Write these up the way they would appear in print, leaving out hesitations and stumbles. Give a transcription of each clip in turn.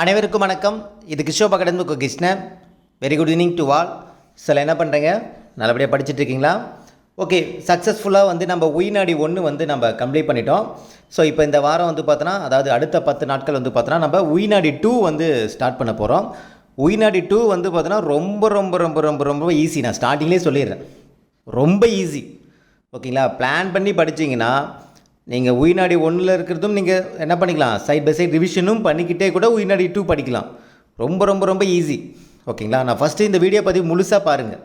அனைவருக்கும் வணக்கம். இது கிஷோப் academy Krishnan. Very good evening to all. சில என்ன பண்ணுறீங்க, நல்லபடியாக படிச்சுட்டு இருக்கீங்களா? ஓகே, சக்ஸஸ்ஃபுல்லாக நம்ம உயிர்நாடி 1 நம்ம கம்ப்ளீட் பண்ணிட்டோம். ஸோ இப்போ இந்த வாரம் பார்த்தோன்னா, அதாவது அடுத்த 10 நாட்கள் பார்த்தோன்னா நம்ம உயிர்நாடி 2 ஸ்டார்ட் பண்ண போகிறோம். உயிர்நாடி 2 பார்த்தோன்னா ரொம்ப ரொம்ப ரொம்ப ரொம்ப ரொம்ப ஈஸி. நான் ஸ்டார்டிங்லேயே சொல்லிடுறேன், ரொம்ப ஈஸி. ஓகேங்களா? பிளான் பண்ணி படித்தீங்கன்னா நீங்கள் உயிர்நாடி 1 இருக்கிறதும் நீங்கள் என்ன பண்ணிக்கலாம், சைட் பை சைட் ரிவிஷனும் பண்ணிக்கிட்டே கூட உயிர்நாடி 2 படிக்கலாம். ரொம்ப ரொம்ப ரொம்ப ஈஸி. ஓகேங்களா? நான் ஃபஸ்ட்டு இந்த வீடியோ பதிவு முழுசாக பாருங்கள்.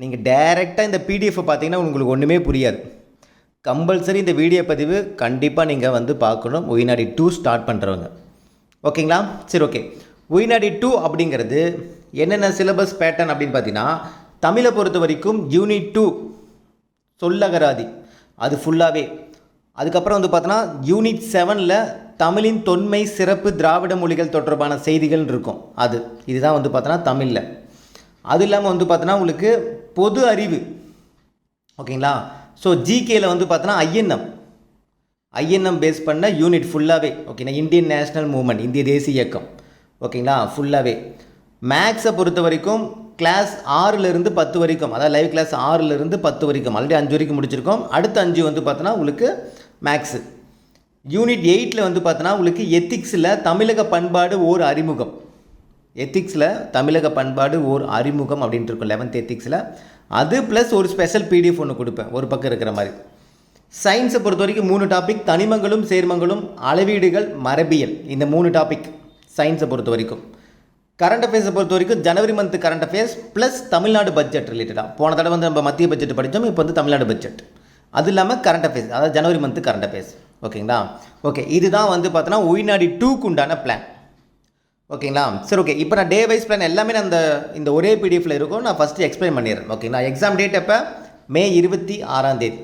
நீங்கள் டைரெக்டாக இந்த பிடிஎஃப் பார்த்தீங்கன்னா உங்களுக்கு ஒன்றுமே புரியாது. கம்பல்சரி இந்த வீடியோ பதிவு கண்டிப்பாக நீங்கள் பார்க்கணும், உயிர்நாடி 2 ஸ்டார்ட் பண்ணுறவங்க. ஓகேங்களா? சரி, ஓகே. உயிர்நாடி 2 அப்படிங்கிறது என்னென்ன சிலபஸ் பேட்டர்ன் அப்படின்னு பார்த்தீங்கன்னா, தமிழை பொறுத்த வரைக்கும் யூனிட் 2 சொல்லகராதி அது ஃபுல்லாகவே. அதுக்கப்புறம் பார்த்தோன்னா யூனிட் 7 தமிழின் தொன்மை சிறப்பு திராவிட மொழிகள் தொடர்பான செய்திகள் இருக்கும். இதுதான் பார்த்தோன்னா தமிழில். அது இல்லாமல் பார்த்தோன்னா உங்களுக்கு பொது அறிவு. ஓகேங்களா? ஸோ ஜிகேயில் பார்த்தோன்னா ஐஎன்எம் பேஸ் பண்ண யூனிட் ஃபுல்லாகவே. ஓகேங்களா? இந்தியன் நேஷ்னல் மூவ்மெண்ட், இந்திய தேசிய இயக்கம். ஓகேங்களா? ஃபுல்லாகவே. மேக்ஸை பொறுத்த வரைக்கும் கிளாஸ் 6லேருந்து 10 வரைக்கும், அதாவது லைவ் கிளாஸ் 6லேருந்து 10 வரைக்கும், ஆல்ரெடி 5 வரைக்கும் முடிச்சிருக்கோம். அடுத்த 5 பார்த்தோன்னா உங்களுக்கு மேக்ஸு. யூனிட் 8 பார்த்தோன்னா உங்களுக்கு எத்திக்ஸில் தமிழக பண்பாடு ஓர் அறிமுகம். எத்திக்ஸில் தமிழக பண்பாடு ஓர் அறிமுகம் அப்படின்ட்டு இருக்கும் 11th எத்திக்ஸில். அது ப்ளஸ் ஒரு ஸ்பெஷல் பிடிஎஃப் ஒன்று கொடுப்பேன், ஒரு பக்கம் இருக்கிற மாதிரி. சயின்ஸை பொறுத்த வரைக்கும் 3 டாபிக், தனிமங்களும் சேர்மங்களும், அளவீடுகள், மரபியல். இந்த 3 டாபிக் சயின்ஸை பொறுத்த வரைக்கும். கரண்ட் அஃபேர்ஸை பொறுத்த வரைக்கும் ஜனவரி month current affairs plus Tamil Nadu budget ரிலேட்டடாக. போன தடவை நம்ம மத்திய பட்ஜெட் படித்தோம், இப்போ தமிழ்நாடு பட்ஜெட். அது இல்லாமல் கரண்ட் அஃபேர்ஸ், அதாவது ஜனவரி மந்த் கரண்ட் அஃபேர்ஸ். ஓகேங்களா? ஓகே, இதுதான் பார்த்தோன்னா உயிர்நாடி 2க்கு உண்டான பிளான். ஓகேங்களா? சரி, ஓகே. இப்போ நான் டே வைஸ் பிளான் எல்லாமே நான் இந்த ஒரே பிடிஎஃபில் இருக்கும். நான் ஃபஸ்ட்டு எக்ஸ்பிளைன் பண்ணிடுறேன். ஓகேங்களா? எக்ஸாம் டேட் எப்போ? மே 26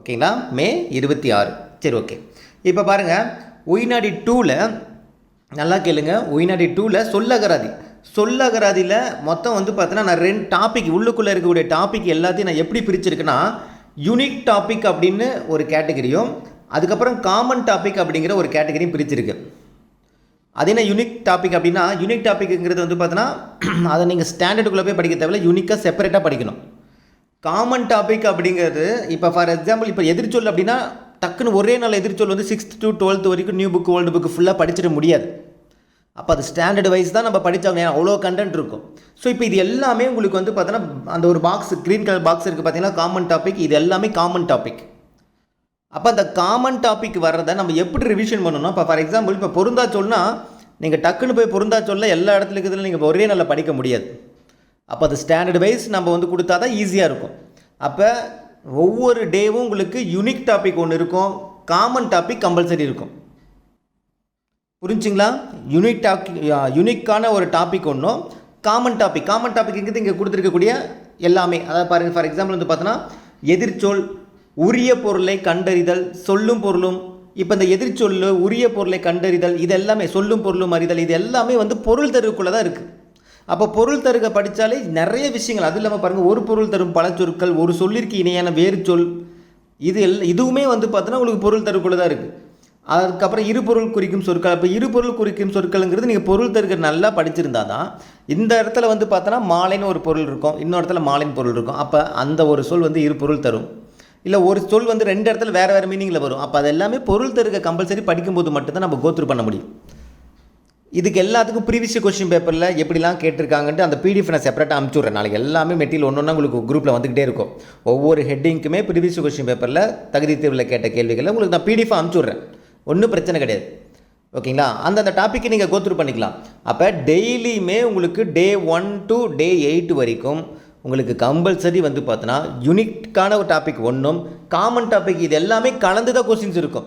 ஓகேங்களா? மே 26. சரி, ஓகே. இப்போ பாருங்கள், உயிர்நாடி 2ல் நல்லா கேளுங்க. உயிர்நாடி 2ல் சொல்லகராதியில் மொத்தம் பார்த்தோன்னா நான் 2 டாபிக், உள்ளுக்குள்ளே இருக்கக்கூடிய டாபிக் எல்லாத்தையும் நான் எப்படி பிரிச்சிருக்கேன்னா, யூனிக் டாபிக் அப்படின்னு ஒரு கேட்டகரியும், அதுக்கப்புறம் காமன் டாபிக் அப்படிங்கிற ஒரு கேட்டகரியும் பிரிச்சிருக்கு. அது என்ன யூனிக் டாபிக் அப்படின்னா, யூனிக் டாபிக்ங்கிறது பார்த்தோன்னா அதை நீங்கள் ஸ்டாண்டர்டுக்குள்ளே போய் படிக்க தேவையில்ல, யூனிக்காக செப்பரேட்டாக படிக்கணும். காமன் டாபிக் அப்படிங்கிறது இப்போ ஃபார் எக்ஸாம்பிள் இப்போ எதிர்ச்சொல் அப்படின்னா டக்குன்னு ஒரே நாள் எதிர்ச்சொல் 6th to 12th வரைக்கும் நியூ புக் ஓல்டு புக்கு ஃபுல்லாக படிச்சிட முடியாது. அப்போ அது ஸ்டாண்டர்ட் வைஸ் தான் நம்ம படித்தாங்க, அவ்வளோ கண்டென்ட் இருக்கும். ஸோ இப்போ இது எல்லாமே உங்களுக்கு பார்த்தோன்னா அந்த ஒரு பாக்ஸ், க்ரீன் கலர் பாக்ஸ் இருக்குது பார்த்தீங்கன்னா, காமன் டாபிக். இது எல்லாமே காமன் டாபிக். அப்போ அந்த காமன் டாபிக் வர்றதை நம்ம எப்படி ரிவிஷன் பண்ணணும்? இப்போ ஃபார் எக்ஸாம்பிள் இப்போ பொருந்தா சொல்னா நீங்கள் டக்குன்னு போய் பொருந்தா சொல்ல எல்லா இடத்துல இருக்கிறதுல நீங்கள் ஒரே நாளில் படிக்க முடியாது. அப்போ அது ஸ்டாண்டர்ட் வைஸ் நம்ம கொடுத்தா தான் ஈஸியாக இருக்கும். அப்போ ஒவ்வொரு டேவும் உங்களுக்கு யூனிக் டாபிக் ஒன்று இருக்கும், காமன் டாபிக் கம்பல்சரி இருக்கும். புரிஞ்சுங்களா? யூனிக்கான ஒரு டாபிக் ஒன்றும், காமன் டாபிக்ங்கிறது இங்கே கொடுத்துருக்கக்கூடிய எல்லாமே. அதாவது பாருங்கள், ஃபார் எக்ஸாம்பிள் பார்த்தோன்னா எதிர்ச்சொல், உரிய பொருளை கண்டறிதல், சொல்லும் பொருளும். இப்போ இந்த எதிர்ச்சொல், உரிய பொருளை கண்டறிதல், இது எல்லாமே சொல்லும் பொருளும் அறிதல், இது எல்லாமே பொருள் தருவுக்குள்ளே தான் இருக்குது. அப்போ பொருள் தருக படித்தாலே நிறைய விஷயங்கள். அது இல்லாமல் பாருங்கள், ஒரு பொருள் தரும் பல சொற்கள், ஒரு சொல்லிற்கு இணையான வேறு சொல், இதுவுமே பார்த்தோன்னா உங்களுக்கு பொருள் தருக்குள்ளே தான் இருக்குது. அதுக்கப்புறம் இருபொருள் குறிக்கும் சொற்கள். அப்போ இருபொருள் குறிக்கும் சொற்கள்ங்கிறது நீங்கள் பொருள் தருக நல்லா படிச்சிருந்தா தான். இந்த இடத்துல பார்த்தோன்னா மாலைன்னு ஒரு பொருள் இருக்கும், இன்னொரு இடத்துல மாலைன்னு பொருள் இருக்கும். அப்போ அந்த ஒரு சொல் இருபொருள் தரும். இல்லை ஒரு சொல் 2 இடத்துல வேறு மீனிங்கில் வரும். அப்போ அது எல்லாமே பொருள் தருக கம்பல்சரி படிக்கும்போது மட்டும்தான் நம்ம கோத்ரூ பண்ண முடியும். இதுக்கு எல்லாத்துக்கும் ப்ரீவியஸ் கொஸ்டின் பேப்பரில் எப்படிலாம் கேட்டிருக்காங்கன்ட்டு அந்த பிடிஎஃப் நான் செப்பரேட்டாக அனுப்பிச்சுட்றேன். நாளைக்கு எல்லாமே மெட்டீரியல் ஒன்று உங்களுக்கு குரூப்பில் வந்துக்கிட்டே இருக்கும். ஒவ்வொரு ஹெட்டிங்க்குமே ப்ரீவியஸ் கொஸ்டின் பேப்பரில் தகுதி தேர்வில் கேட்ட கேள்விகளை உங்களுக்கு நான் பிடிஎஃப் அனுப்பிச்சுட்றேன். ஒன்றும் பிரச்சனை கிடையாது. ஓகேங்களா? அந்த டாப்பிக்கை நீங்கள் கோத்ரூ பண்ணிக்கலாம். அப்போ டெய்லியுமே உங்களுக்கு டே 1 to டே 8 வரைக்கும் உங்களுக்கு கம்பல்சரி பார்த்தோன்னா யூனிக்கான ஒரு டாபிக் ஒன்றும், காமன் டாபிக், இது எல்லாமே கலந்து தான் கொஸ்டின்ஸ் இருக்கும்.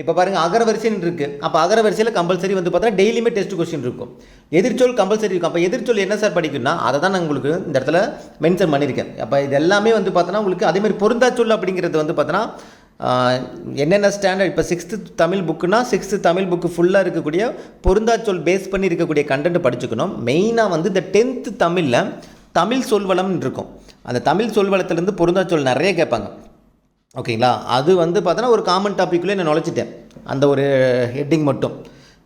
இப்போ பாருங்கள், அகர வரிசைன்னு இருக்குது. அப்போ அகர வரிசையில் கம்பல்சரி பார்த்தோன்னா டெய்லியுமே டெஸ்ட் கொஸ்டின் இருக்கும். எதிர்ச்சொல் கம்பல்சரி இருக்கும். அப்போ எதிர்ச்சொல் என்ன சார் படிக்கணும்னா அதை தான் நான் உங்களுக்கு இந்த இடத்துல மென்ஷன் பண்ணியிருக்கேன். அப்போ இது எல்லாமே பார்த்தோன்னா உங்களுக்கு அதேமாதிரி பொருந்தாச்சொல் அப்படிங்கிறது பார்த்தோன்னா என்னென்ன ஸ்டாண்டர்ட். இப்போ 6th Tamil புக்குனா 6th Tamil book ஃபுல்லாக இருக்கக்கூடிய பொருந்தாச்சொல் பேஸ் பண்ணி இருக்கக்கூடிய கண்டென்ட் படிச்சுக்கணும். மெயினாக இந்த 10th தமிழில் தமிழ் சொல்வளம்னு இருக்கும். அந்த தமிழ் சொல்வளத்துலேருந்து பொருந்தாச்சொல் நிறைய கேட்பாங்க. ஓகேங்களா? அது பார்த்தோன்னா ஒரு காமன் டாப்பிக்குள்ளே நான் நுழைச்சிட்டேன், அந்த ஒரு ஹெட்டிங் மட்டும்.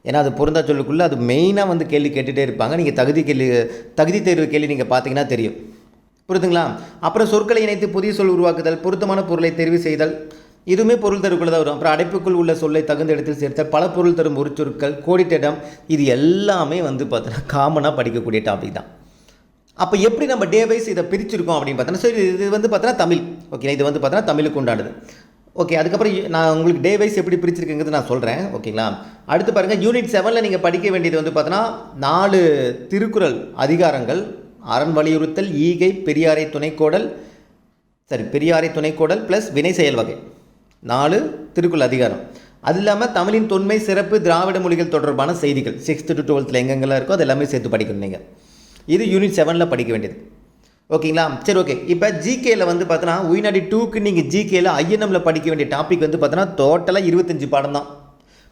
ஏன்னா அது பொருந்தா சொல்லுக்குள்ளே அது மெயினாக வந்து கேள்வி கேட்டுகிட்டே இருப்பாங்க. நீங்கள் தகுதி தேர்வு கேள்வி நீங்கள் பார்த்தீங்கன்னா தெரியும். புரியுதுங்களா? அப்புறம் சொற்களை இணைத்து புதிய சொல் உருவாக்குதல், பொருத்தமான பொருளை தெரிவு செய்தல், இதுவுமே பொருள் தருக்குள்ள தான் வரும். அப்புறம் அடைப்புக்குள் உள்ள சொல்லை தகுந்த இடத்தில் சேர்த்தல், பல பொருள் தரும் ஒரு சொற்கள், கோடிட்டிடம், இது எல்லாமே வந்து பார்த்தோன்னா காமனாக படிக்கக்கூடிய டாபிக் தான். அப்போ எப்படி நம்ம டே வைஸ் இதை பிரிச்சிருக்கோம் அப்படின்னு பார்த்தோன்னா, சரி இது வந்து பார்த்தோன்னா தமிழ், ஓகே, இது வந்து பார்த்தோன்னா தமிழுக்கு உண்டானது. ஓகே, அதுக்கப்புறம் நான் உங்களுக்கு டே வைஸ் எப்படி பிரிச்சிருக்குங்கிறது நான் சொல்கிறேன், ஓகேங்களா? அடுத்து பாருங்கள், யூனிட் 7ல் நீங்கள் படிக்க வேண்டியது வந்து பார்த்தோன்னா 4 திருக்குறள் அதிகாரங்கள்: அரண் வலியுறுத்தல், ஈகை, பெரியாரை துணைக்கோடல் ப்ளஸ் வினை செயல் வகை, 4 திருக்குறள் அதிகாரம். அது இல்லாமல் தமிழின் தொன்மை, சிறப்பு, திராவிட மொழிகள் தொடர்பான செய்திகள் 6th to 12th எங்கெங்கெல்லாம் இருக்கோ அது எல்லாமே சேர்த்து படிக்கணும் நீங்கள். இது யூனிட் 7ல் படிக்க வேண்டியது, ஓகேங்களா? சரி, ஓகே. இப்போ ஜிகேயில் வந்து பார்த்தோன்னா உயினாடி 2க்கு நீங்கள் ஜிகேயில் ஐஎன்எம்மில் படிக்க வேண்டிய டாபிக் வந்து பார்த்தோன்னா டோட்டலாக 25 பாடம் தான்.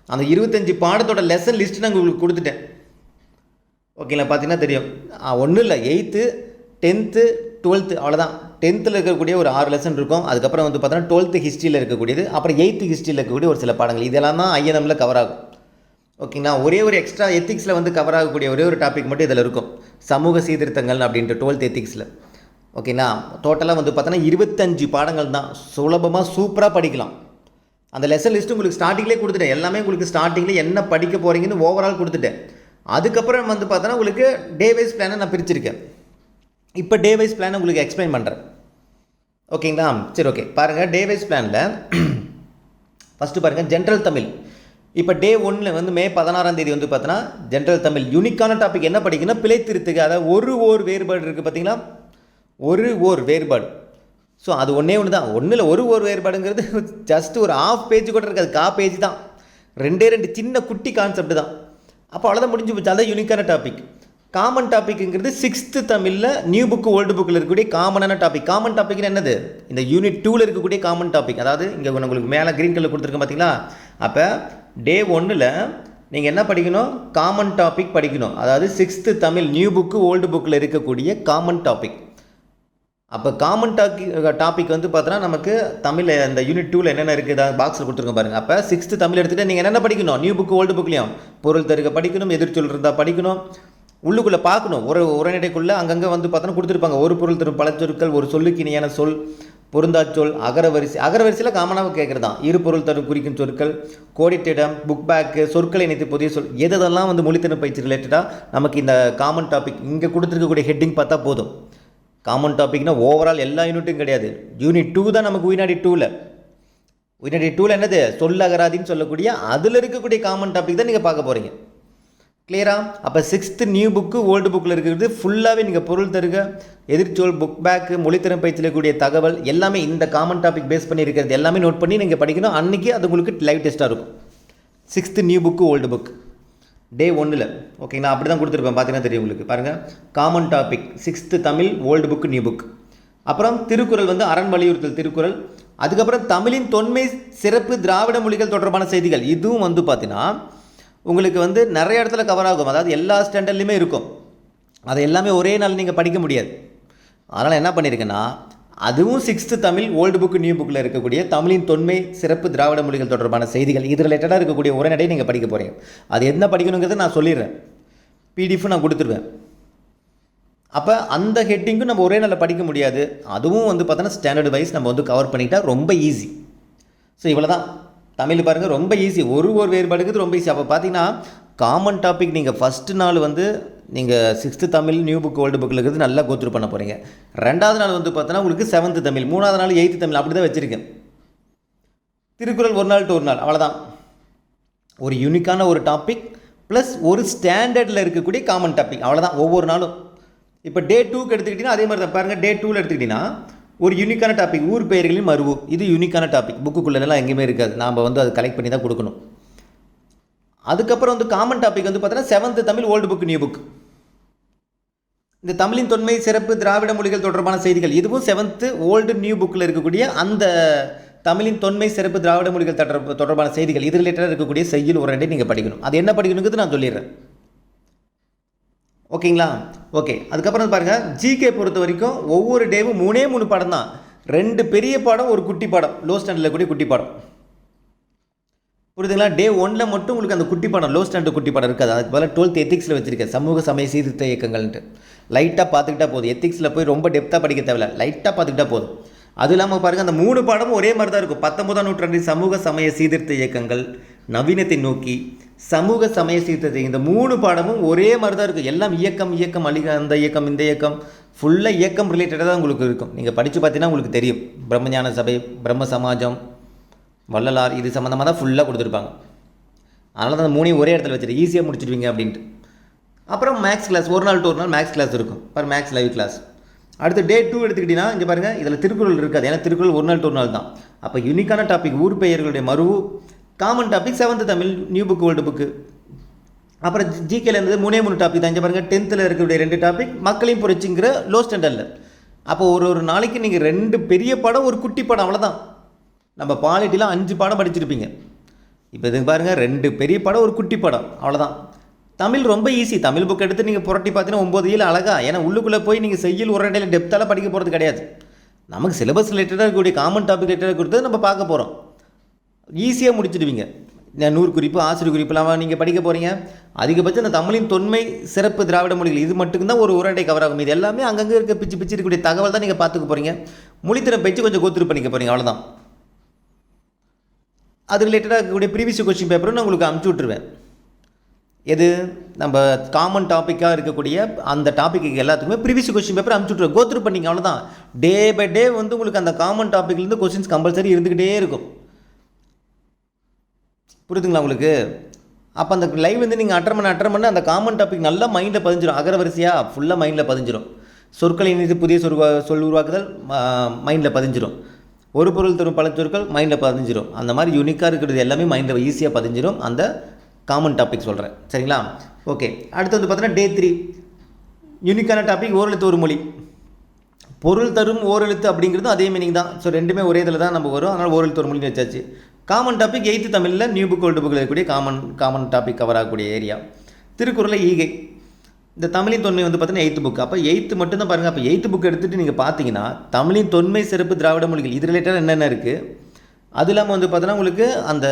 அந்த 25 பாடத்தோட லெசன் லிஸ்ட்டு நான் உங்களுக்கு கொடுத்துட்டேன், ஓகேங்களா? பார்த்தீங்கன்னா தெரியும். ஒன்றும் இல்லை, 8th 10th 12th அவ்வளோதான். 10th இருக்கக்கூடிய ஒரு 6 லெசன் இருக்கும். அதுக்கப்புறம் வந்து பார்த்தோன்னா 12th ஹிஸ்ட்ரியில் இருக்கக்கூடியது, அப்புறம் 8th ஹிஸ்ட்ரியில் இருக்கக்கூடிய ஒரு சில பாடங்கள், இதெல்லாம் தான் ஐஎன்எம்மில் கவர் ஆகும், ஓகேங்களா? ஒரே ஒரு எக்ஸ்ட்ரா எத்திக்ஸில் வந்து கவர் ஆகக்கூடிய ஒரே ஒரு டாபிக் மட்டும் இதில் இருக்கும், சமூக சீர்திருத்தங்கள் அப்படின்ட்டு 12th எத்திக்ஸில், ஓகேங்களா? டோட்டலாக வந்து பார்த்தோன்னா 25 பாடங்கள் தான். சுலபமாக சூப்பராக படிக்கலாம். அந்த லெசன் லிஸ்ட்டு உங்களுக்கு ஸ்டார்டிங்லேயே கொடுத்துட்டேன். எல்லாமே உங்களுக்கு ஸ்டார்டிங்கில் என்ன படிக்க போகிறீங்கன்னு ஓவரால் கொடுத்துட்டேன். அதுக்கப்புறம் வந்து பார்த்தோன்னா உங்களுக்கு டே வைஸ் பிளானை நான் பிரிச்சிருக்கேன். இப்போ டே வைஸ் பிளானை உங்களுக்கு எக்ஸ்பிளைன் பண்ணுறேன், ஓகேங்களா? சரி, ஓகே. பாருங்கள், டே வைஸ் பிளானில் ஃபஸ்ட்டு பாருங்கள், ஜென்ரல் தமிழ். இப்போ டே 1 வந்து மே 16ஆம் தேதி வந்து பார்த்தோன்னா ஜென்ரல் தமிழ் யூனிக்கான டாபிக் என்ன படிக்கணும், பிழை திருத்துக்கு. அதாவது ஒரு வேறுபாடு இருக்குது பார்த்தீங்களா, ஒரு வேறுபாடு. ஸோ அது ஒன்றே ஒன்று தான், ஒன்றில் ஒரு வேறுபாடுங்கிறது ஜஸ்ட் ஒரு ½ பேஜ் கூட இருக்காது, 1/4 பேஜ் தான். 2 சின்ன குட்டி கான்செப்ட் தான். அப்போ அவ்வளோதான், முடிஞ்சு போச்சு. அதான் யூனிக்கான டாபிக். காமன் டாபிக்ங்கிறது 6th தமிழில் நியூ புக்கு ஓல்டு புக்கில் இருக்கக்கூடிய காமனான டாபிக். காமன் டாபிக்னு என்னது, இந்த யூனிட் 2ல் இருக்கக்கூடிய காமன் டாபிக். அதாவது இங்கே உங்களுக்கு மேலே க்ரீன் கலர் கொடுத்துருக்கேன் பார்த்தீங்களா? அப்போ டே 1ல் நீங்கள் என்ன படிக்கணும், காமன் டாபிக் படிக்கணும். அதாவது 6th Tamil new book old புக்கில் இருக்கக்கூடிய காமன் டாபிக். அப்போ காமன் டாபிக் வந்து பார்த்தோன்னா நமக்கு தமிழ் இந்த யூனிட் 2ல் என்னென்ன இருக்குது பாக்ஸில் கொடுத்துருங்க பாருங்கள். அப்போ 6th தமிழ் எடுத்துகிட்டு நீங்கள் என்னென்ன படிக்கணும், நியூ புக்கு ஓல்டு புக்லேயும் பொருள் தருக படிக்கணும், எதிர்ச்சொல் இருந்தால் படிக்கணும், உள்ளுக்குள்ளே பார்க்கணும். உரைநடைக்குள்ளே அங்கங்கே வந்து பார்த்தோன்னா கொடுத்துருப்பாங்க, ஒரு பொருள் தரும் பழச்சொற்கள், ஒரு சொல்லுக்கு இணையான சொல், பொருந்தாச்சொல், அகரவரிசையில் காமனாக கேட்குறது தான். இரு பொருள் தரும் குறிக்கும் சொற்கள், கோடிட்டிடம், புக் பேக்கு, சொற்களை இணைத்து புதிய சொல், எதெல்லாம் வந்து மொழித்திறன் பயிற்சி ரிலேட்டடாக நமக்கு இந்த காமன் டாபிக் இங்கே கொடுத்துருக்கக்கூடிய ஹெட்டிங் பார்த்தா போதும். காமன் டாபிக்னா ஓவரால் எல்லா யூனிட்டும் கிடையாது. யூனிட் 2 தான் நமக்கு உயினாடி 2ல் என்னது, சொல்லகராதின்னு சொல்லக்கூடிய அதில் இருக்கக்கூடிய காமன் டாபிக் தான் நீங்கள் பார்க்க போகிறீங்க. கிளியரா? அப்போ 6th நியூ புக்கு ஓல்டு புக்கில் இருக்கிறது ஃபுல்லாகவே நீங்கள் பொருள் தருக, எதிர்ச்சொல், புக் பேக்கு, மொழித்திறன் பயிற்சியில் இருக்கக்கூடிய தகவல் எல்லாமே இந்த காமன் டாபிக் பேஸ் பண்ணி இருக்கிறது எல்லாமே நோட் பண்ணி நீங்கள் படிக்கணும். அன்றைக்கி அது உங்களுக்கு லைவ் டெஸ்ட்டாக இருக்கும். 6th new book old book day 1ல், ஓகேங்களா? அப்படி தான் கொடுத்துருப்பேன், பார்த்தீங்கன்னா தெரியும் உங்களுக்கு. பாருங்கள், common topic 6th Tamil old book new book. அப்புறம் திருக்குறள் வந்து அரண் வலியுறுத்தல் திருக்குறள். அதுக்கப்புறம் தமிழின் தொன்மை, சிறப்பு, திராவிட மொழிகள் தொடர்பான செய்திகள், இதுவும் வந்து பார்த்தீங்கன்னா உங்களுக்கு வந்து நிறைய இடத்துல கவர் ஆகும். அதாவது எல்லா ஸ்டாண்டர்ட்லையுமே இருக்கும். அதை எல்லாமே ஒரே நாள் நீங்கள் படிக்க முடியாது. அதனால் என்ன பண்ணியிருக்கேன்னா அதுவும் 6th Tamil old book new புக்கில் இருக்கக்கூடிய தமிழின் தொன்மை, சிறப்பு, திராவிட மொழிகள் தொடர்பான செய்திகள், இது ரிலேட்டடாக இருக்கக்கூடிய உரைநடை நீங்கள் படிக்க போகிறீங்க. அது என்ன படிக்கணுங்கிறத நான் சொல்லிடுறேன், பிடிஎஃப் நான் கொடுத்துருவேன். அப்போ அந்த ஹெட்டிங்கும் நம்ம ஒரே நாளில் படிக்க முடியாது. அதுவும் வந்து பார்த்தோன்னா ஸ்டாண்டர்ட் வைஸ் நம்ம வந்து கவர் பண்ணிக்கிட்டால் ரொம்ப ஈஸி. ஸோ இவ்வளோ தான். தமிழ் பாருங்கள், ரொம்ப ஈஸி. ஒரு வேறுபாடுக்கு ரொம்ப ஈஸி. அப்போ பார்த்தீங்கன்னா காமன் டாபிக் நீங்கள் ஃபஸ்ட்டு நாள் வந்து நீங்கள் 6th Tamil new book old புக்கில் இருக்கிறது நல்லா கோத்ரூ பண்ண போகிறீங்க. 2வது நாள் வந்து பார்த்தோன்னா உங்களுக்கு 7th தமிழ், 3வது நாள் 8th தமிழ், அப்படி தான் வச்சுருக்கேன். திருக்குறள் ஒரு நாள் டு ஒரு நாள், அவ்வளோதான். ஒரு யூனிக்கான ஒரு டாபிக் ப்ளஸ் ஒரு ஸ்டாண்டர்டில் இருக்கக்கூடிய காமன் டாபிக், அவ்வளோதான் ஒவ்வொரு நாளும். இப்போ டே 2க்கு எடுத்துக்கிட்டிங்கன்னா அதே மாதிரி தான். பாருங்கள், டே 2ல் எடுத்துக்கிட்டிங்கன்னா ஒரு யூனிக்கான டாபிக் ஊர் பெயர்களின் மருவு, இது யூனிக்கான டாபிக், புக்குக்குள்ளெல்லாம் எங்கேயுமே இருக்காது, நாம் வந்து அதை கலெக்ட் பண்ணி தான் கொடுக்கணும். அதுக்கப்புறம் வந்து காமன் டாபிக் வந்து பார்த்தீங்கன்னா 7th Tamil old book new book. இந்த தமிழின் தொன்மை, சிறப்பு, திராவிட மொழிகள் தொடர்பான செய்திகள், இதுவும் 7th ஓல்டு நியூ புக்கில் இருக்கக்கூடிய அந்த தமிழின் தொன்மை, சிறப்பு, திராவிட மொழிகள் தொடர்பான செய்திகள், இது ரிலேட்டடாக இருக்கக்கூடிய செய்யுள் உரைநடை நீங்கள் படிக்கணும். அது என்ன படிக்கணுங்கிறது நான் சொல்லிடுறேன், ஓகேங்களா? ஓகே. அதுக்கப்புறம் பாருங்கள், ஜிகே பொறுத்த வரைக்கும் ஒவ்வொரு டேவும் 3 பாடம் தான். 2 பெரிய பாடம், ஒரு குட்டி பாடம், லோ ஸ்டாண்டர்டில் கூடிய குட்டி பாடம். புரியுதுங்களா? டே 1ல் மட்டும் உங்களுக்கு அந்த குட்டி படம் லோ ஸ்டாண்டர்ட் குட்டி படம் இருக்காது. அதுக்கு பதிலாக 12th எத்திக்ஸில் வச்சிருக்கேன், சமூக சமய சீர்திருத்த இயக்கங்கள்ன்ட்டு. லைட்டாக பார்த்துக்கிட்டா போதும், எத்திக்ஸில் போய் ரொம்ப டெப்த்தாக படிக்க தேவையில்ல, லைட்டாக பார்த்துக்கிட்டா போதும். அது இல்லாமல் பாருங்கள், அந்த 3 பாடமும் ஒரே மாதிரி தான் இருக்கும். 19ஆம் நூற்றாண்டின் சமூக சமய சீர்திருத்த இயக்கங்கள், நவீனத்தை நோக்கி, சமூக சமய சீர்திருத்த, இந்த 3 பாடமும் ஒரே மாதிரி தான் இருக்கும். எல்லாம் இயக்கம் அந்த இயக்கம் இந்த இயக்கம் ஃபுல்லாக இயக்கம் ரிலேட்டடாக தான் உங்களுக்கு இருக்கும். நீங்கள் படித்து பார்த்தீங்கன்னா உங்களுக்கு தெரியும். பிரம்மஞான சபை, பிரம்ம சமாஜம், வள்ளலார், இது சம்மந்தமாக தான் ஃபுல்லாக கொடுத்துருப்பாங்க. அதனால தான் அந்த 3 ஒரே இடத்துல வச்சுட்டு ஈஸியாக முடிச்சிடுவீங்க அப்படின்ட்டு. அப்புறம் மேக்ஸ் கிளாஸ், ஒரு நாள் மேக்ஸ் கிளாஸ் இருக்கும், மேக்ஸ் லைவ் கிளாஸ். அடுத்து டே 2 எடுத்துக்கிட்டிங்கன்னா இங்கே பாருங்கள், இதில் திருக்குறள் இருக்காது, ஏன்னா திருக்குறள் ஒரு நாள் தான். அப்போ யூனிக்கான டாபிக் ஊர் பெயர்களுடைய மருவு, common topic 7th Tamil new book old book. அப்புறம் ஜிகேல இருந்தது 3 டாபிக் தான். இங்கே பாருங்கள், 10th இருக்கக்கூடிய 2 டாபிக், மக்களையும் புரட்சிங்கிற லோ ஸ்டாண்டர்டில். அப்போ ஒரு நாளைக்கு நீங்கள் 2 பெரிய படம், ஒரு குட்டி படம், அவ்வளோதான். நம்ம பாலிட்டிலாம் 5 பாடம் படிச்சிருப்பீங்க. இப்போ இதுக்கு பாருங்கள், 2 பெரிய படம், ஒரு குட்டி படம், அவ்வளோதான். தமிழ் ரொம்ப ஈஸி. தமிழ் புக் எடுத்து நீங்கள் புரட்டி பார்த்தீங்கன்னா 9 இயல் அழகா. ஏன்னா உள்ளுக்குள்ளே போய் நீங்கள் செய்யல் உரைநடையில் டெப்த்தால் படிக்க போகிறது கிடையாது. நமக்கு சிலபஸ் ரிலேட்டடாக இருக்கக்கூடிய காமன் டாபிக் ரிலேட்டடாக கொடுத்து நம்ம பார்க்க போகிறோம். ஈஸியாக முடிச்சிடுவீங்க. 100 குறிப்பு, ஆசிரியர் குறிப்புலாம் நீங்கள் படிக்க போகிறீங்க. அதிகபட்சம் இந்த தமிழின் தொன்மை, சிறப்பு, திராவிட மொழிகள், இது மட்டும்தான் ஒரு உரைநடை கவர் ஆகும். இது எல்லாமே அங்கங்கே இருக்க பிச்சு இருக்கக்கூடிய தகவல் தான் நீங்கள் பார்த்துக்க போகிறீங்க. மொழித்திறன் பயிற்சி கொஞ்சம் கோத்துரு பண்ணிக்க போகிறீங்க, அவ்வளோதான். அது ரிலேட்டடாக இருக்கக்கூடிய ப்ரீவியஸ் கொஸ்டின் பேப்பரும் நான் உங்களுக்கு அனுப்பிச்சி விட்ருவேன். எது நம்ம காமன் டாப்பிக்காக இருக்கக்கூடிய அந்த டாப்பிக்கு எல்லாத்துக்குமே ப்ரீவியஸ் கொஸ்டின் பேப்பர் அனுப்பிச்சி விட்ருவேன். கோத்ரூ பண்ணிங்க, அவ்வளோதான். டே பை டே வந்து உங்களுக்கு அந்த காமன் டாப்பிக்லேருந்து கொஸ்டின்ஸ் கம்பல்சரி இருந்துக்கிட்டே இருக்கும். புரியுதுங்களா உங்களுக்கு? அப்போ அந்த லைவ் வந்து நீங்கள் அட்டன் பண்ண அந்த காமன் டாபிக் நல்லா மைண்டில் பதிஞ்சிடும். அகரவரிசையாக ஃபுல்லாக மைண்டில் பதிஞ்சிடும். சொற்களை இணைத்து புதிய சொல் உருவாக்குதல் மைண்டில் பதிஞ்சிடும். ஒரு பொருள் தரும் பல சொற்கள் மைண்டில் பதிஞ்சிடும். அந்த மாதிரி யூனிக்காக இருக்கிறது எல்லாமே மைண்டில் ஈஸியாக பதிஞ்சிடும். அந்த காமன் டாபிக் சொல்கிறேன், சரிங்களா? ஓகே. அடுத்து வந்து பார்த்தீங்கன்னா டே 3 யூனிக்கான டாபிக் ஓரெழுத்து ஒரு மொழி. பொருள் தரும் ஓரெழுத்து அப்படிங்கிறது அதே மீனிங் தான். ஸோ ரெண்டுமே ஒரே இதில் தான் நம்ம வரும். அதனால் ஓரெழுத்து ஒரு மொழின்னு வச்சாச்சு. காமன் டாபிக் 8th தமிழில் நியூ புக் ஓல்டு புக்கில் இருக்கக்கூடிய காமன் டாபிக் கவர் ஆகக்கூடிய ஏரியா. திருக்குறளை ஈகை, இந்த தமிழின் தொன்மை வந்து பார்த்தீங்கன்னா 8th புக். அப்போ 8th மட்டும்தான் பாருங்கள். அப்போ 8th புக் எடுத்துகிட்டு நீங்கள் பார்த்தீங்கன்னா தமிழின் தொன்மை, சிறப்பு, திராவிட மொழிகள், இது ரிலேட்டடாக என்னென்ன இருக்குது. அது இல்லாமல் வந்து பார்த்தீங்கன்னா உங்களுக்கு அந்த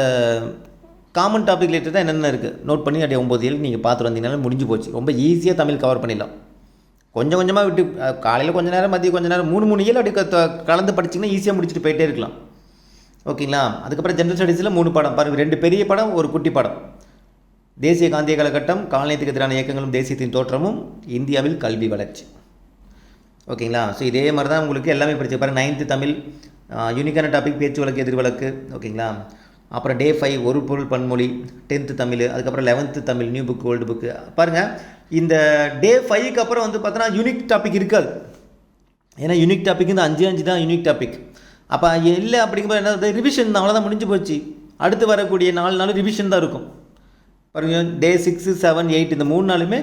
காமன் டாபிக் ரிலேட்டடாக என்னென்ன இருக்குது நோட் பண்ணி அப்படியே 9 ஏழு நீங்கள் பார்த்துட்டு வந்தீங்கனாலும் முடிஞ்சு போச்சு. ரொம்ப ஈஸியாக தமிழ் கவர் பண்ணிடலாம். கொஞ்சம் கொஞ்சமாக விட்டு காலையில் கொஞ்சம் நேரம், மதியம் கொஞ்சம் நேரம், 3 ஏழு அப்படி கலந்து படிச்சிங்கன்னா ஈஸியாக முடிச்சுட்டு போயிட்டே இருக்கலாம். ஓகேங்களா? அதுக்கப்புறம் ஜென்ரல் ஸ்டடீஸில் 3 படம் பாருங்கள். 2 பெரிய படம், ஒரு குட்டி படம். தேசிய காந்திய காலகட்டம், காலனியத்துக்கு எதிரான இயக்கங்களும் தேசியத்தின் தோற்றமும், இந்தியாவில் கல்வி வளர்ச்சி. ஓகேங்களா? ஸோ இதே மாதிரி தான் உங்களுக்கு எல்லாமே படிச்சு பாருங்கள். 9th தமிழ் யூனிக்கான டாபிக் பேச்சு வழக்கு, எதிர் வழக்கு. ஓகேங்களா? அப்புறம் டே 5 ஒரு பொருள் பன்மொழி, 10th தமிழ். அதுக்கப்புறம் 11th Tamil new book old book. பாருங்கள், இந்த டே 5க்கு அப்புறம் வந்து பார்த்தோன்னா யூனிக் டாபிக் இருக்காது. ஏன்னா யூனிக் டாபிக் இந்த 5 தான் யூனிக் டாபிக். அப்போ இல்லை அப்படிங்கும்போது என்ன, ரிவிஷன் தான், அவ்வளோதான், முடிஞ்சு போச்சு. அடுத்து வரக்கூடிய 4 நாள் ரிவிஷன் தான் இருக்கும். பாருங்கள், டே 6, 7, 8 இந்த 3 நாளுமே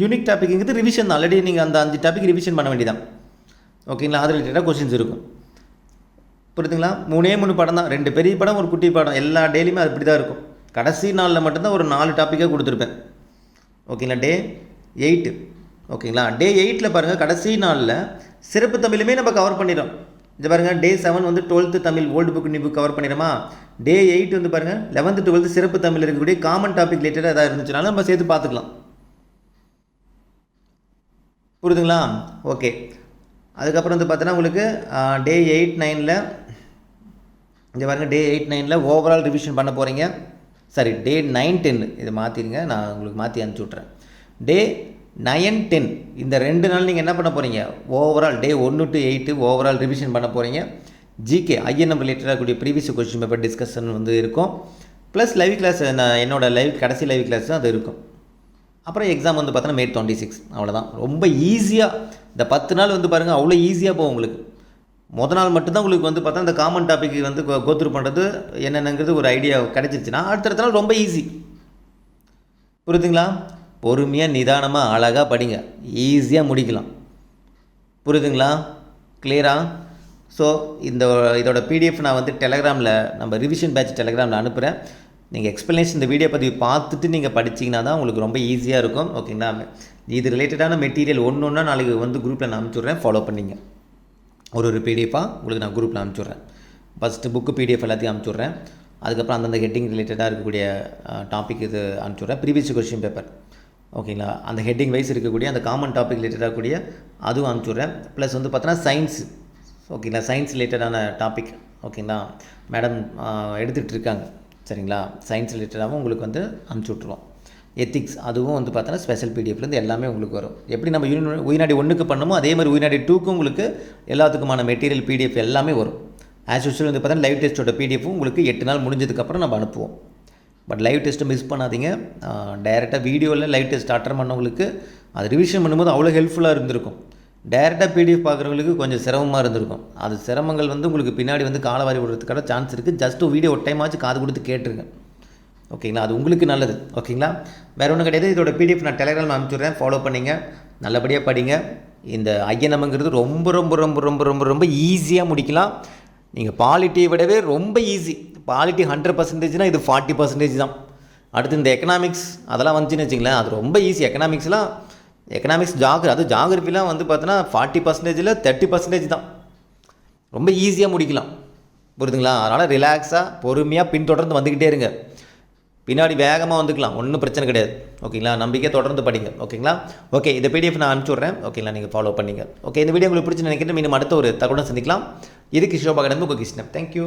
யூனிக் டாபிக்ங்கிறது ரிவிஷன் தான். ஆல்ரெடி நீங்கள் அந்த 5 டாபிக் ரிவிஷன் பண்ண வேண்டியதான். ஓகேங்களா? அது ரிலேட்டடாக கொஸ்டின்ஸ் இருக்கும். புரியுதுங்களா? 3 படம் தான், 2 பெரிய படம், ஒரு குட்டி படம். எல்லா டேலையுமே அது இப்படி தான் இருக்கும். கடைசி நாளில் மட்டும்தான் ஒரு 4 டாப்பிக்காக கொடுத்துருப்பேன். ஓகேங்களா? டே 8. ஓகேங்களா? டே 8ல் பாருங்கள், கடைசி நாளில் சிறப்பு தமிழுமே நம்ம கவர் பண்ணிடுறோம். இது பாருங்கள், டே 7 வந்து 12th Tamil old book new book cover பண்ணிடுமா. டே 8 வந்து பாருங்கள் 11th 12th சிறப்பு தமிழ் இருக்கக்கூடிய காமன் டாபிக் ரிலேட்டடாக எதாவது இருந்துச்சுனாலும் நம்ம சேர்த்து பார்த்துக்கலாம். புரியுதுங்களா? ஓகே. அதுக்கப்புறம் வந்து பார்த்தோன்னா உங்களுக்கு டே 8, 9ல் இங்கே பாருங்கள், டே 8, 9ல் ஓவரால் ரிவிஷன் பண்ண போகிறீங்க. சரி, டே 9, 10 இதை மாற்றிடுங்க, நான் உங்களுக்கு மாற்றி அனுப்பிச்சி விட்றேன். டே 9, 10 இந்த 2 நாள் நீங்கள் என்ன பண்ண போகிறீங்க, overall day 1 to 8 overall revision பண்ண போகிறீங்க. ஜிகே ஐஎன்எம் ரிலேட்டடாக கூடிய ப்ரீவியஸ் கொஸ்டின் பேப்பர் டிஸ்கஷன் வந்து இருக்கும். ப்ளஸ் லைவ் கிளாஸ், நான் என்னோடய கடைசி லைவ் கிளாஸ் தான் அது இருக்கும். அப்புறம் எக்ஸாம் வந்து பார்த்தோன்னா May 26. அவ்வளோதான். ரொம்ப ஈஸியாக இந்த 10 நாள் வந்து பாருங்கள், அவ்வளோ ஈஸியாக போகும் உங்களுக்கு. மொதல் நாள் மட்டும்தான் உங்களுக்கு வந்து பார்த்தா இந்த காமன் டாபிக் வந்து கோத்ரூ பண்ணுறது என்னென்னங்கிறது ஒரு ஐடியா கிடச்சிருச்சுன்னா அடுத்த நாள் ரொம்ப ஈஸி. புரியுதுங்களா? பொறுமையாக நிதானமாக அழகாக படிங்க, ஈஸியாக முடிக்கலாம். புரியுதுங்களா? கிளியரா? ஸோ இதோட பிடிஎஃப் நான் வந்து டெலகிராமில், நம்ம ரிவிஷன் பேட்ச் டெலகிராமில் அனுப்புகிறேன். நீங்கள் எக்ஸ்ப்ளனேஷன் இந்த வீடியோ பற்றி பார்த்துட்டு நீங்கள் படிச்சிங்கன்னா தான் உங்களுக்கு ரொம்ப ஈஸியாக இருக்கும். ஓகேங்களா? இது ரிலேட்டடான மெட்டீரியல் ஒன்று நாளைக்கு வந்து குரூப்பில் நான் அனுப்பிச்சுட்றேன், ஃபாலோ பண்ணிங்க. ஒரு பிடிஎஃபாக உங்களுக்கு நான் குரூப்பில் அனுப்பிச்சுட்றேன். ஃபஸ்ட்டு புக்கு பிடிஎஃப் எல்லாத்தையும் அனுப்பிச்சுட்றேன். அதுக்கப்புறம் அந்தந்த ஹெட்டிங் ரிலேட்டடாக இருக்கக்கூடிய டாபிக் இது அனுப்பிச்சுட்றேன். ப்ரீவியஸ் கொஸ்டின் பேப்பர் ஓகேங்களா, அந்த ஹெட்டிங் வைஸ் இருக்கக்கூடிய அந்த காமன் டாபிக் ரிலேட்டடாக கூடிய அதுவும் அனுப்பிச்சுட்றேன். ப்ளஸ் வந்து பார்த்தோன்னா சயின்ஸ் ஓகேங்களா, சயின்ஸ் ரிலேட்டடான டாபிக் ஓகேங்களா மேடம் எடுத்துகிட்டு இருக்காங்க சரிங்களா. சயின்ஸ் ரிலேட்டடாகவும் உங்களுக்கு வந்து அனுப்பிச்சி விட்ருவோம். எத்திக்ஸ் அதுவும் வந்து பார்த்தோன்னா ஸ்பெஷல் பிடிஎஃப்லேருந்து எல்லாமே உங்களுக்கு வரும். எப்படி நம்ம உயிர்நாடி 1க்கு பண்ணமோ அதே மாதிரி உயிர்நாடி 2க்கும் உங்களுக்கு எல்லாத்துக்குமான மெட்டீரியல் பிடிஎஃப் எல்லாமே வரும். ஆஸ் யூஸ்வல் வந்து பார்த்தோன்னா லைவ் டெஸ்ட்டோட பிடிஎஃப்பும் உங்களுக்கு 8 நாள் முடிஞ்சதுக்கப்புறம் நம்ம அனுப்புவோம். பட் லைவ் டெஸ்ட்டை மிஸ் பண்ணாதீங்க. டைரெக்டாக வீடியோவில் லைவ் டெஸ்ட் அட்டன் பண்ணவங்களுக்கு அது ரிவிஷன் பண்ணும்போது அவ்வளோ ஹெல்ப்ஃபுல்லாக இருந்திருக்கும். டைரெக்டாக பிடிஎஃப் பார்க்குறவங்களுக்கு கொஞ்சம் சிரமமாக இருந்திருக்கும். அது சிரமங்கள் வந்து உங்களுக்கு பின்னாடி வந்து காலவாரி விடுறதுக்கான சான்ஸ் இருக்குது. ஜஸ்ட்டு வீடியோ ஒரு டைம் ஆச்சு காது கொடுத்து கேட்டுருங்க ஓகேங்களா, அது உங்களுக்கு நல்லது ஓகேங்களா. வேறு ஒன்றும் கிடையாது. இதோட பிடிஎஃப் நான் டெலிகிராம் அனுப்பிச்சுட்றேன், ஃபாலோ பண்ணிங்க, நல்லபடியாக படிங்க. இந்த ஐஎன்எம்ங்கிறது ரொம்ப ரொம்ப ரொம்ப ரொம்ப ரொம்ப ரொம்ப ஈஸியாக முடிக்கலாம். நீங்கள் பாலிட்டியை விடவே ரொம்ப ஈஸி. பாலிட்டி 100%னால் இது 40% தான். அடுத்து இந்த எக்கனாமிக்ஸ் அதெல்லாம் வந்துச்சுன்னு வச்சிங்களேன், அது ரொம்ப ஈஸி. எக்கனாமிக்ஸ் ஜாகிரஃபிலாம் வந்து பார்த்தோன்னா 40%ல் 30% தான். ரொம்ப ஈஸியாக முடிக்கலாம் புரியுதுங்களா. அதனால் ரிலாக்ஸாக பொறுமையாக பின்தொடர்ந்து வந்துக்கிட்டே இருங்க. பின்னாடி வேகமாக வந்துக்கலாம், ஒன்றும் பிரச்சனை கிடையாது ஓகேங்களா. நம்பிக்கை தொடர்ந்து படிங்க ஓகேங்களா. ஓகே, இந்த பிடிஎஃப் நான் அனுப்பிச்சுட்றேன் ஓகேங்களா, நீங்கள் ஃபாலோ பண்ணிங்க. ஓகே, இந்த வீடியோ உங்களுக்கு பிடிச்சி நினைக்கிறேன். மீண்டும் அடுத்த ஒரு தகவலை சந்திக்கலாம். இது கிஷோபாக உங்கள் கிருஷ்ணன். தேங்க்யூ.